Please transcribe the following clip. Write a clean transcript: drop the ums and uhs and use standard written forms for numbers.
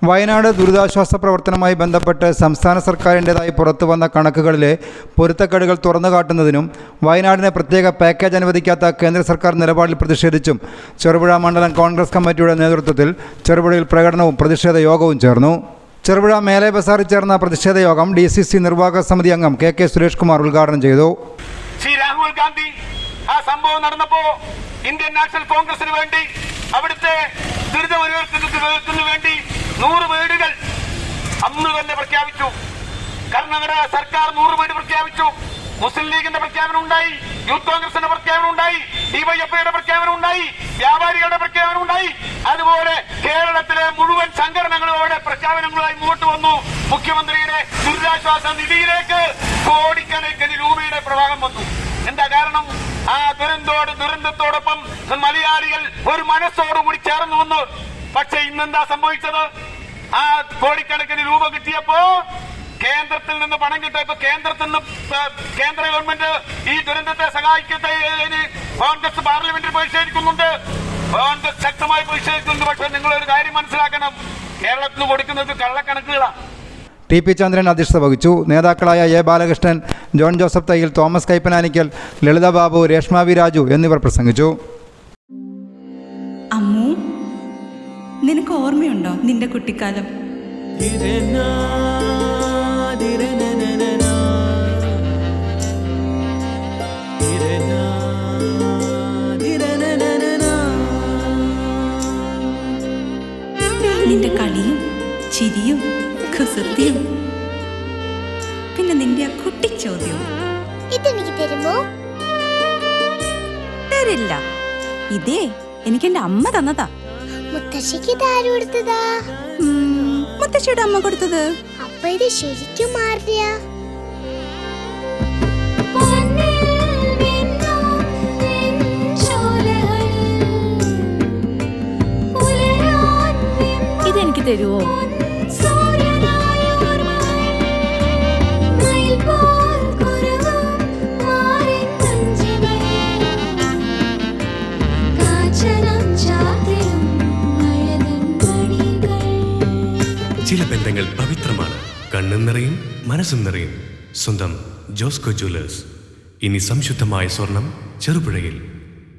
വയനാട് ദുരിതാശ്വാസ പ്രവർത്തനവുമായി ബന്ധപ്പെട്ട് സംസ്ഥാന സർക്കാരിൻ്റെതായി പുറത്തു വന്ന കണക്കുകളിലെ പൊരുത്തക്കേടുകൾ തുറന്നു കാട്ടുന്നതിനും വയനാടിന് പ്രത്യേക പാക്കേജ് അനുവദിക്കാത്ത കേന്ദ്ര സർക്കാർ നിലപാടിൽ പ്രതിഷേധിച്ചും ചെറുപുഴ മണ്ഡലം കോൺഗ്രസ് കമ്മിറ്റിയുടെ നേതൃത്വത്തിൽ ചെറുപുഴയിൽ പ്രകടനവും പ്രതിഷേധ യോഗവും ചേർന്നു. ചെറുപുഴ മേലെ ബസാറിൽ ചേർന്ന പ്രതിഷേധ യോഗം DCC നിർവാഹക സമിതി അംഗം KK സുരേഷ് കുമാർ ഉദ്ഘാടനം ചെയ്തു. ശ്രീ രാഹുൽ ഗാന്ധി ആ സംഭവം നടന്നപ്പോൾ ഇന്ത്യൻ നാഷണൽ കോൺഗ്രസിന് വേണ്ടി അവിടുത്തെ ദുരിതമനുഭവത്തിന് വേണ്ടി 100 വീടുകൾ അന്ന് തന്നെ പ്രഖ്യാപിച്ചു. കർണാടക സർക്കാർ 100 വീട് പ്രഖ്യാപിച്ചു. മുസ്ലിം ലീഗിന്റെ പ്രഖ്യാപനം ഉണ്ടായി, യൂത്ത് കോൺഗ്രസിന്റെ പ്രഖ്യാപനം ഉണ്ടായി, DYFIയുടെ പ്രഖ്യാപനം ഉണ്ടായി, വ്യാപാരികളുടെ പ്രഖ്യാപനം ഉണ്ടായി. അതുപോലെ കേരളത്തിലെ മുഴുവൻ സംഘടനകളുടെ പ്രഖ്യാപനങ്ങളുമായി മുന്നോട്ട് വന്നു. മുഖ്യമന്ത്രിയുടെ ദുരിതാശ്വാസ നിധിയിലേക്ക് കോടിക്കണക്കിന് രൂപയുടെ പ്രവാഹം വന്നു. എന്താ കാരണം? ആ ദുരന്തത്തോടൊപ്പം മലയാളികൾ ഒരു മനസ്സോടുകൂടി ചേർന്ന് വന്നു. പക്ഷെ ഇന്നെന്താ സംഭവിച്ചത്? ആ കോടിക്കണക്കിന് രൂപ കിട്ടിയപ്പോ കേന്ദ്രത്തിൽ നിന്ന് പണം കിട്ടിയപ്പോ കേന്ദ്ര ഗവൺമെന്റ് ഈ ദുരന്തത്തെ സഹായിക്കുന്നതിന് കോൺഗ്രസ് പാർലമെന്റിൽ പ്രതിഷേധിക്കുന്നുണ്ട്. കോൺഗ്രസ് ശക്തമായി പ്രതിഷേധിക്കുന്നുണ്ട്. പക്ഷെ നിങ്ങളൊരു കാര്യം മനസ്സിലാക്കണം, കേരളത്തിന് കൊടുക്കുന്നത് കള്ളക്കണക്കുകളാണ്. TP ചന്ദ്രൻ അധ്യക്ഷത വഹിച്ചു. നേതാക്കളായ A ബാലകൃഷ്ണൻ, ജോൺ ജോസഫ് തയ്യിൽ, തോമസ് കൈപ്പനാനിക്കൽ, ലളിത ബാബു, രേഷ്മ വി രാജു എന്നിവർ പ്രസംഗിച്ചു. അമ്മു, നിനക്ക് ഓർമ്മയുണ്ടോ നിന്റെ കുട്ടിക്കാലം? നിന്റെ കളിയും ചിരിയും കുസൃതിയും, പിന്നെ നിന്റെ ആ കുട്ടിച്ചോദ്യവും. ഇതെനിക്ക് തരുമോ? തരില്ല. ഇതേ എനിക്ക് എന്റെ അമ്മ തന്നതാ. മുത്തശ്ശിക്ക് ഇതാര് കൊടുത്തതാ? മുത്തശ്ശിയുടെ അമ്മ കൊടുത്തത്. അപ്പൊ ഇത് ശരിക്കും മാറിയ ഇതെനിക്ക് തരുവോ? ചില ബന്ധങ്ങൾ പവിത്രമാണ്. കണ്ണും നിറയും മനസ്സും നിറയും. സ്വന്തം ജോസ്കോ ജ്വല്ലേഴ്സ്. ഇനി സംശുദ്ധമായ സ്വർണം ചെറുപുഴയിൽ.